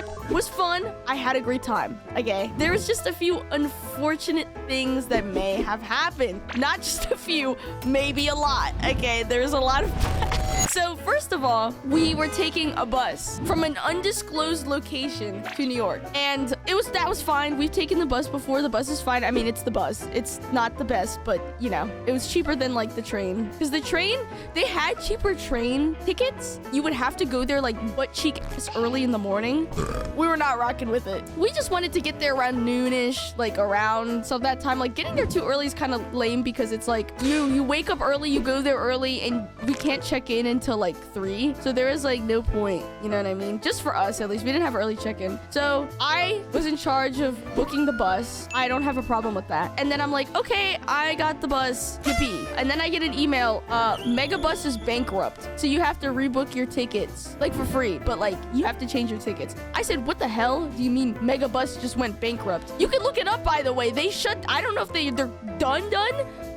trip was fun. I had a great time. Okay, there was just a few unfortunate things that may have happened. Not just a few, maybe a lot. Okay, there's a lot of... So first of all, we were taking a bus from an undisclosed location to New York, and that was fine. We've taken the bus before. The bus is fine. I mean, it's the bus. It's not the best, but you know, it was cheaper than like the train. Because the train, they had cheaper train tickets. You would have to go there like butt cheek early in the morning. We were not rocking with it. We just wanted to get there around noonish, like around so that time. Like getting there too early is kind of lame because it's like you wake up early, you go there early, and we can't check in until like 3. So there is like no point, you know what I mean? Just for us, at least. We didn't have early check-in. So I was in charge of booking the bus. I don't have a problem with that. And then I'm like, okay, I got the bus. Yippee. And then I get an email, Megabus is bankrupt. So you have to rebook your tickets, like for free, but like you have to change your tickets. I said, what the hell do you mean Megabus just went bankrupt? You can look it up, by the way. They shut, I don't know if they're done,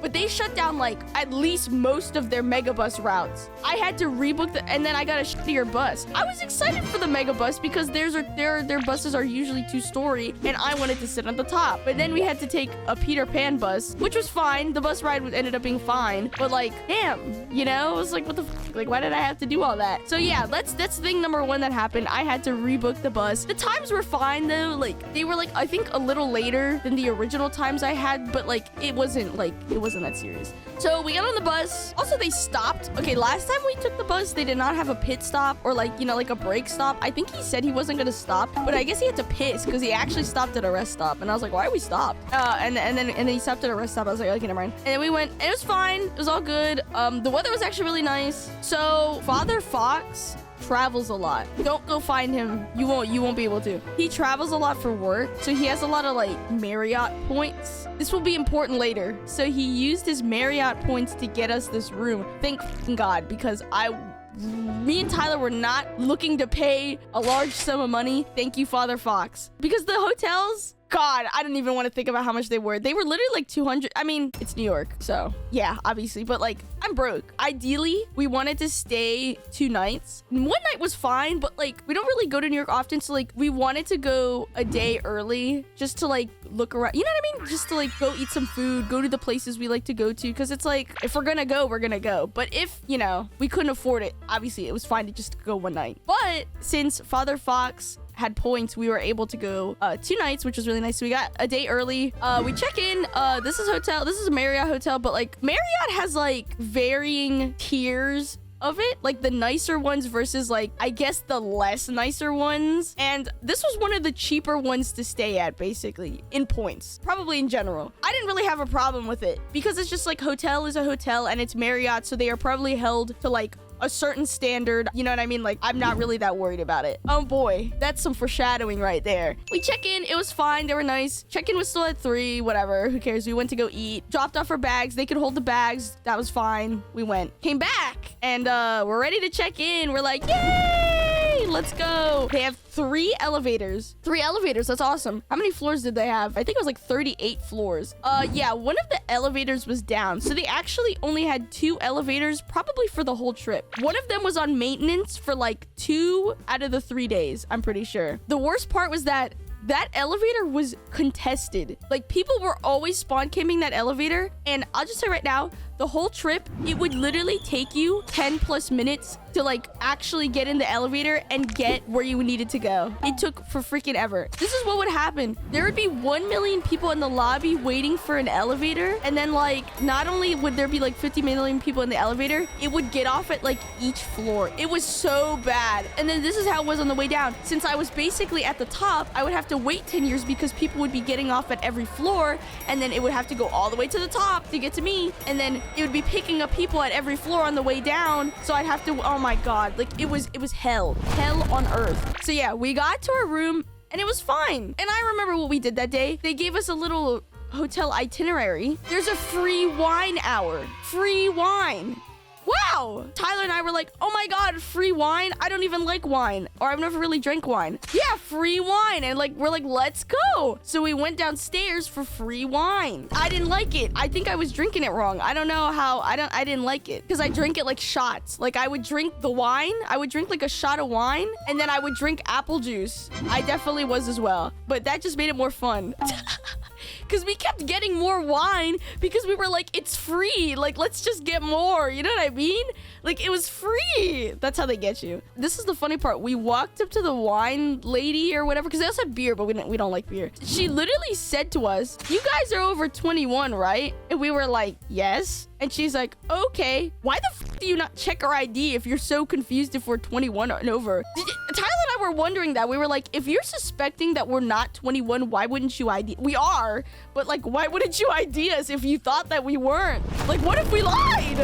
but they shut down like at least most of their Megabus routes. I had to rebook and then I got a shittier bus. I was excited for the Megabus because their buses are usually 2-story and I wanted to sit on the top. But then we had to take a Peter Pan bus, which was fine. The bus ride ended up being fine, but like, damn, you know, it was like, what the fuck? Like, why did I have to do all that? So yeah, that's thing number 1 that happened. I had to rebook the bus. The times were fine though. Like they were like, I think a little later than the original times I had, but like, it wasn't that serious. So we got on the bus. Also, they stopped. Okay, last time we took the bus, they did not have a pit stop or like, you know, like a brake stop. I think he said he wasn't gonna stop, but I guess he had to piss because he actually stopped at a rest stop. And I was like, why are we stopped? And then he stopped at a rest stop. I was like, okay, never mind. And then we went, and it was fine. It was all good. The weather was actually really nice. So Father Fox travels a lot. Don't go find him. You won't be able to. He travels a lot for work, so he has a lot of like Marriott points. This will be important later. So he used his Marriott points to get us this room. Thank God, because me and Tyler were not looking to pay a large sum of money. Thank you, Father Fox. Because the hotels, God, I don't even want to think about how much they were. They were literally like 200. I mean, it's New York, so yeah, obviously. But like, I'm broke. Ideally, we wanted to stay 2 nights. 1 night was fine, but like, we don't really go to New York often. So like, we wanted to go a day early just to like look around. You know what I mean? Just to like go eat some food, go to the places we like to go to. Because it's like, if we're gonna go, we're gonna go. But if, you know, we couldn't afford it, obviously, it was fine to just go 1 night. But since Father Fox had points, we were able to go 2 nights, which was really nice. So we got a day early. We check in. This is a Marriott hotel, but like Marriott has like varying tiers of it, like the nicer ones versus like, I guess, the less nicer ones. And this was one of the cheaper ones to stay at, basically, in points, probably in general. I didn't really have a problem with it because it's just like hotel is a hotel and it's Marriott, so they are probably held to like a certain standard, you know what I mean? Like, I'm not really that worried about it. Oh boy, that's some foreshadowing right there. We check in, it was fine, they were nice. Check-in was still at 3, whatever, who cares? We went to go eat, dropped off our bags, they could hold the bags, that was fine. We went, came back, and we're ready to check in. We're like, yay, let's go. They have 3 elevators. 3 elevators, that's awesome. How many floors did they have? I think it was like 38 floors. Yeah, one of the elevators was down, so they actually only had 2 elevators, probably for the whole trip. One of them was on maintenance for like 2 out of the 3 days, I'm pretty sure. The worst part was that elevator was contested. Like, people were always spawn camping that elevator, and I'll just say right now, the whole trip, it would literally take you 10 plus minutes to like actually get in the elevator and get where you needed to go. It took for freaking ever. This is what would happen. There would be 1 million people in the lobby waiting for an elevator, and then like, not only would there be like 50 million people in the elevator, it would get off at like each floor. It was so bad. And then this is how it was on the way down. Since I was basically at the top, I would have to wait 10 years because people would be getting off at every floor, and then it would have to go all the way to the top to get to me, and then it would be picking up people at every floor on the way down. So I'd have to, oh my God, like it was hell on earth. So yeah, we got to our room and it was fine. And I remember what we did that day. They gave us a little hotel itinerary. There's a free wine hour. Free wine. Wow. wow. Tyler and I were like, oh my God, free wine? I don't even like wine, or I've never really drank wine. Yeah, free wine. And like, we're like, let's go. So we went downstairs for free wine. I didn't like it. I think I was drinking it wrong. I don't know how. I didn't like it because I drank it like shots. Like I would drink the wine. I would drink like a shot of wine, and then I would drink apple juice. I definitely was as well, but that just made it more fun. Because we kept getting more wine because we were like, it's free. Like, let's just get more. You know what I mean? Like, it was free. That's how they get you. This is the funny part. We walked up to the wine lady or whatever, because they also have beer, but we don't like beer. She literally said to us, you guys are over 21, right? And we were like, yes. And she's like, okay, why the f do you not check our ID if you're so confused if we're 21 and over? Tyler and I were wondering that. We were like, if you're suspecting that we're not 21, why wouldn't you ID? We are, but like, why wouldn't you ID us if you thought that we weren't? Like, what if we lied?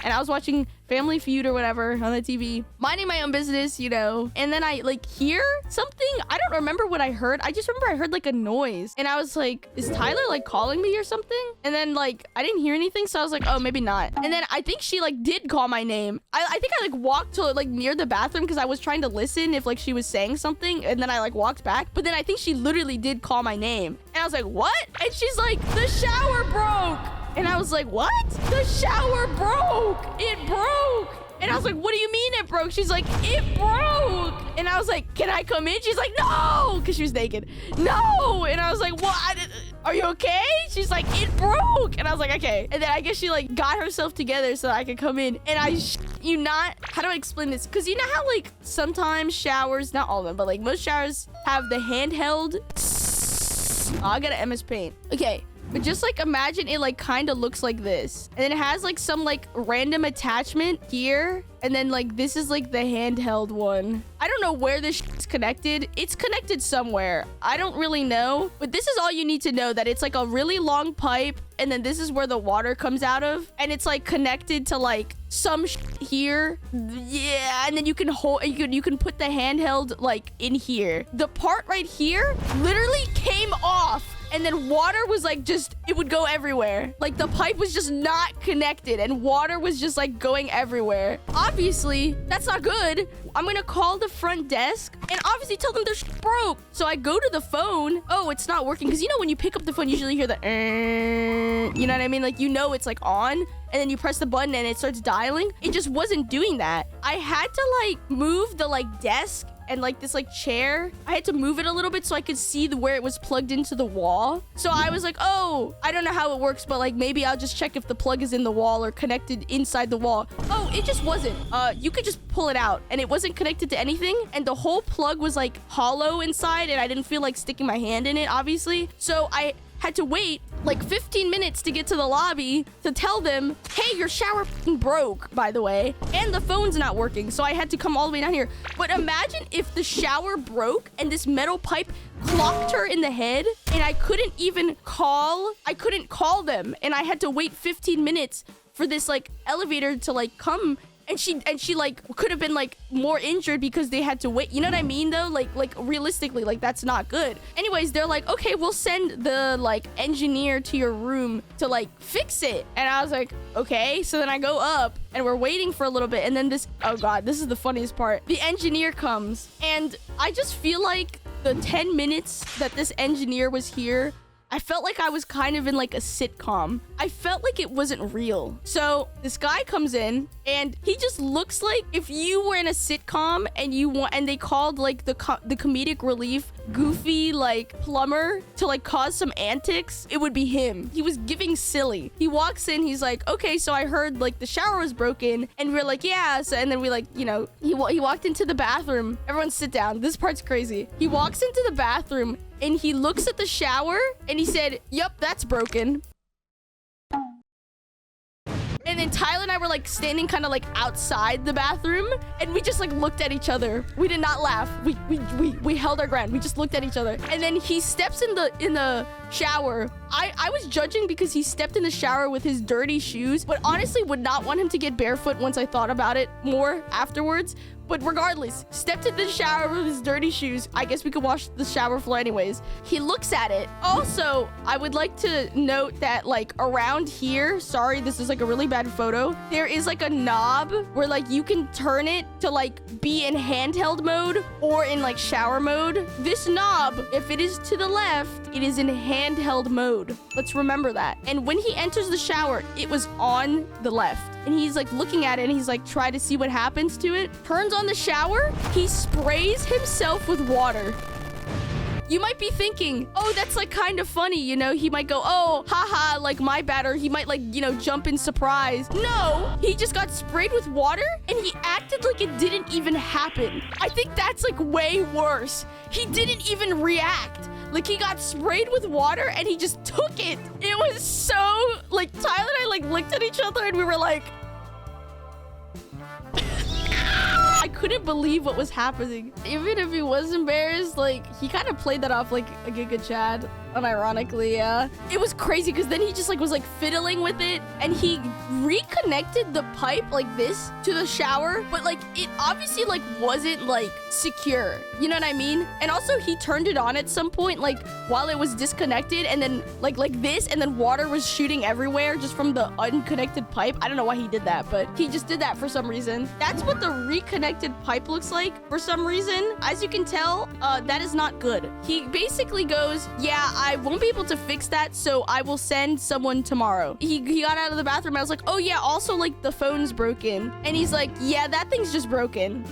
And I was watching Family Feud or whatever on the TV, minding my own business, you know. And then I like hear something. I don't remember what I heard. I just remember I heard like a noise. And I was like, is Tyler like calling me or something? And then like, I didn't hear anything. So I was like, oh, maybe not. And then I think she like did call my name. I think I like walked to like near the bathroom because I was trying to listen if like she was saying something. And then I like walked back. But then I think she literally did call my name. And I was like, what? And she's like, the shower broke. And I was like, what? The shower broke. It broke. And I was like, what do you mean it broke? She's like, it broke. And I was like, can I come in? She's like, no, because she was naked. No. And I was like, what? Are you okay? She's like, it broke. And I was like, okay. And then I guess she like got herself together so that I could come in. And you not, how do I explain this? Because you know how like sometimes showers, not all of them, but like most showers have the handheld. Oh, I got an MS Paint. Okay. But just like imagine it like kind of looks like this. And then it has like some like random attachment here. And then like this is like the handheld one. I don't know where this is connected. It's connected somewhere. I don't really know. But this is all you need to know, that it's like a really long pipe. And then this is where the water comes out of. And it's like connected to like some here. Yeah. And then you can hold, you can put the handheld like in here. The part right here literally came off. And then water was like just, it would go everywhere. Like the pipe was just not connected and water was just like going everywhere. Obviously, that's not good. I'm gonna call the front desk and obviously tell them they're broke. So I go to the phone. Oh, it's not working. Because you know when you pick up the phone, you usually hear the, you know what I mean? Like, you know it's like on. And then you press the button and it starts dialing. It just wasn't doing that. I had to like move the like desk and like this like chair. I had to move it a little bit so I could see where it was plugged into the wall. So I was like, oh, I don't know how it works, but like maybe I'll just check if the plug is in the wall or connected inside the wall. Oh, it just wasn't. You could just pull it out and it wasn't connected to anything. And the whole plug was like hollow inside and I didn't feel like sticking my hand in it, obviously. So I had to wait like 15 minutes to get to the lobby to tell them, hey, your shower broke, by the way, and the phone's not working. So I had to come all the way down here. But imagine if the shower broke and this metal pipe clocked her in the head and I couldn't call them. And I had to wait 15 minutes for this like elevator to like come. And she like could have been like more injured because they had to wait. You know what I mean though? Like realistically, like that's not good. Anyways, they're like, okay, we'll send the like engineer to your room to like fix it. And I was like, okay. So then I go up and we're waiting for a little bit. And then this, oh God, this is the funniest part. The engineer comes and I just feel like the 10 minutes that this engineer was here, I felt like I was kind of in like a sitcom. I felt like it wasn't real. So this guy comes in and he just looks like if you were in a sitcom and they called like the comedic relief goofy like plumber to like cause some antics, it would be him. He was giving silly. He walks in, he's like, okay, so I heard like the shower was broken, and we're like, yeah. So, and then we like, you know, he walked into the bathroom. Everyone sit down. This part's crazy. He walks into the bathroom and he looks at the shower and he said, yep, that's broken. And then Tyler and I were like standing kind of like outside the bathroom and we just like looked at each other. We did not laugh. We held our ground. We just looked at each other. And then he steps in the shower. I was judging because he stepped in the shower with his dirty shoes, but honestly would not want him to get barefoot once I thought about it more afterwards. But regardless, stepped into the shower with his dirty shoes. I guess we could wash the shower floor anyways. He looks at it. Also, I would like to note that like around here, sorry, this is like a really bad photo. There is like a knob where like you can turn it to like be in handheld mode or in like shower mode. This knob, if it is to the left, it is in handheld mode. Let's remember that. And when he enters the shower, it was on the left. And he's like looking at it and he's like trying to see what happens to it. Turns on the shower. He sprays himself with water. You might be thinking, oh, that's like kind of funny, you know? He might go, oh, haha, like my bad, or he might like, you know, jump in surprise. No, he just got sprayed with water and he acted like it didn't even happen. I think that's like way worse. He didn't even react. Like he got sprayed with water and he just took it. It was so like Tyler and I like looked at each other and we were like, I couldn't believe what was happening. Even if he was embarrassed, like he kind of played that off like a Giga Chad. Unironically, yeah. It was crazy because then he just like was like fiddling with it and he reconnected the pipe like this to the shower, but like it obviously like wasn't like secure. You know what I mean? And also he turned it on at some point like while it was disconnected and then like this and then water was shooting everywhere just from the unconnected pipe. I don't know why he did that, but he just did that for some reason. That's what the reconnected pipe looks like for some reason. As you can tell, that is not good. He basically goes, yeah, I won't be able to fix that, so I will send someone tomorrow. He got out of the bathroom. I was like, oh yeah, also like the phone's broken. And he's like, yeah, that thing's just broken.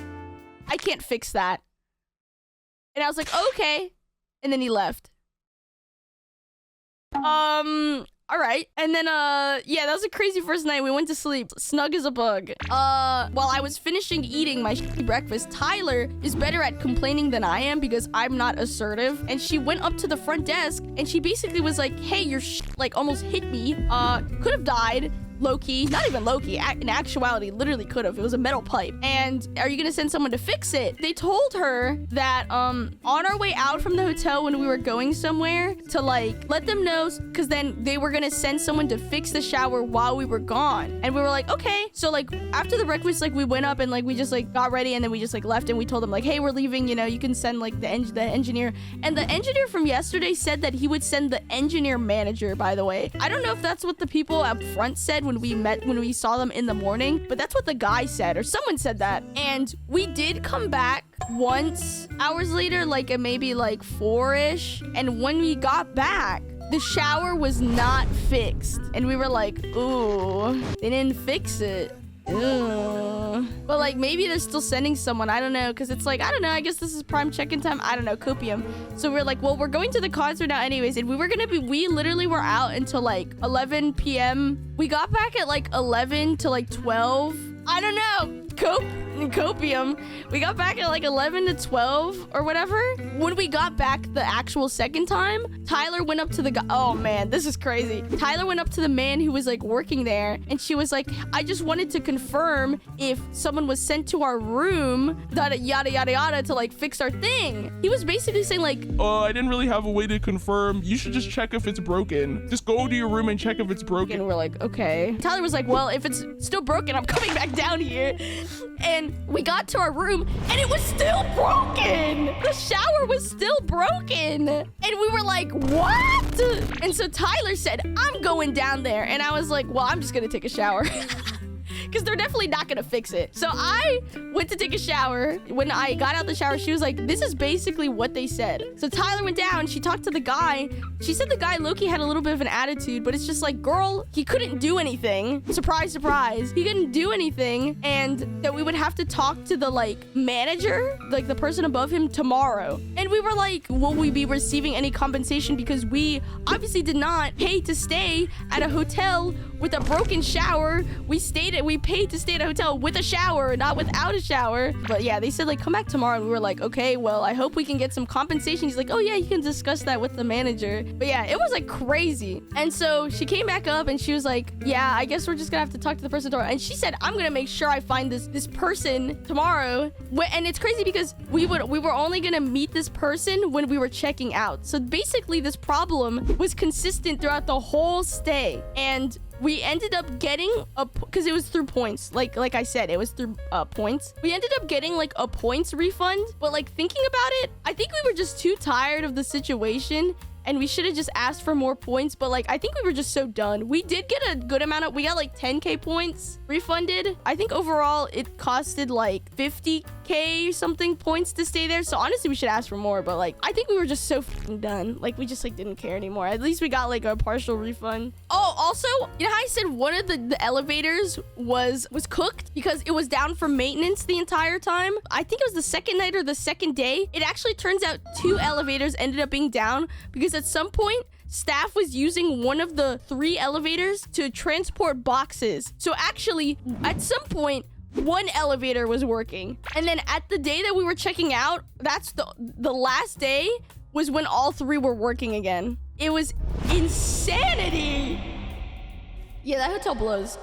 I can't fix that. And I was like, okay. And then he left. All right. And then, yeah, that was a crazy first night. We went to sleep. Snug as a bug. While I was finishing eating my breakfast, Tyler is better at complaining than I am because I'm not assertive. And she went up to the front desk and she basically was like, hey, your like almost hit me. Could have died. Low-key, not even low-key, in actuality, literally could have. It was a metal pipe. And are you gonna send someone to fix it? They told her that on our way out from the hotel when we were going somewhere to like let them know, because then they were gonna send someone to fix the shower while we were gone. And we were like, okay. So like after the breakfast, like we went up and like we just like got ready and then we just like left and we told them like, hey, we're leaving, you know, you can send like the engineer. And the engineer from yesterday said that he would send the engineer manager, by the way. I don't know if that's what the people up front said when we saw them in the morning, but that's what the guy said, or someone said that. And we did come back once hours later, like maybe like 4-ish. And when we got back, the shower was not fixed. And we were like, ooh, they didn't fix it. Ugh. But like maybe they're still sending someone. I don't know, because it's like, I don't know, I guess this is prime check-in time. I don't know, copium. So we're like, well, we're going to the concert now anyways, and we literally were out until like 11 p.m. We got back at like 11 to like 12. I don't know. Copium. We got back at like 11 to 12 or whatever. When we got back the actual second time, Tyler went up to the guy. Oh man, this is crazy. Tyler went up to the man who was like working there and she was like, I just wanted to confirm if someone was sent to our room, yada yada yada, to like fix our thing. He was basically saying like, I didn't really have a way to confirm. You should just check if it's broken. Just go to your room and check if it's broken. And we're like, okay. Tyler was like, well, if it's still broken, I'm coming back down here. And we got to our room and it was still broken. The shower was still broken. And we were like, what? And so Tyler said, I'm going down there. And I was like, well, I'm just gonna take a shower. Because they're definitely not gonna fix it. So I went to take a shower. When I got out the shower, she was like, this is basically what they said. So Tyler went down, she talked to the guy. She said the guy Loki had a little bit of an attitude, but it's just like, girl, he couldn't do anything. Surprise, surprise. He couldn't do anything, and that we would have to talk to the like manager, like the person above him, tomorrow. And we were like, will we be receiving any compensation? Because we obviously did not pay to stay at a hotel with a broken shower. We paid to stay at a hotel with a shower, not without a shower. But yeah, they said like, come back tomorrow. And we were like, okay, well, I hope we can get some compensation. He's like, oh yeah, you can discuss that with the manager. But yeah, it was like crazy. And so she came back up and she was like, yeah, I guess we're just gonna have to talk to the person tomorrow. And she said, I'm gonna make sure I find this person tomorrow. And it's crazy because we were only gonna meet this person when we were checking out. So basically this problem was consistent throughout the whole stay. And we ended up getting because it was through points. Like I said, it was through points. We ended up getting like a points refund. But like thinking about it, I think we were just too tired of the situation. And we should have just asked for more points. But like, I think we were just so done. We did get a good amount of, we got like 10K points refunded. I think overall it costed like 50K or something points to stay there. So honestly, we should ask for more. But like, I think we were just so fucking done. Like we just like didn't care anymore. At least we got like a partial refund. Oh, also, you know how I said one of the elevators was cooked because it was down for maintenance the entire time? I think it was the second night or the second day. It actually turns out 2 elevators ended up being down because at some point, staff was using one of the 3 elevators to transport boxes. So actually, at some point, 1 elevator was working. And then at the day that we were checking out, that's the last day was when all 3 were working again. It was insanity. Yeah, that hotel blows.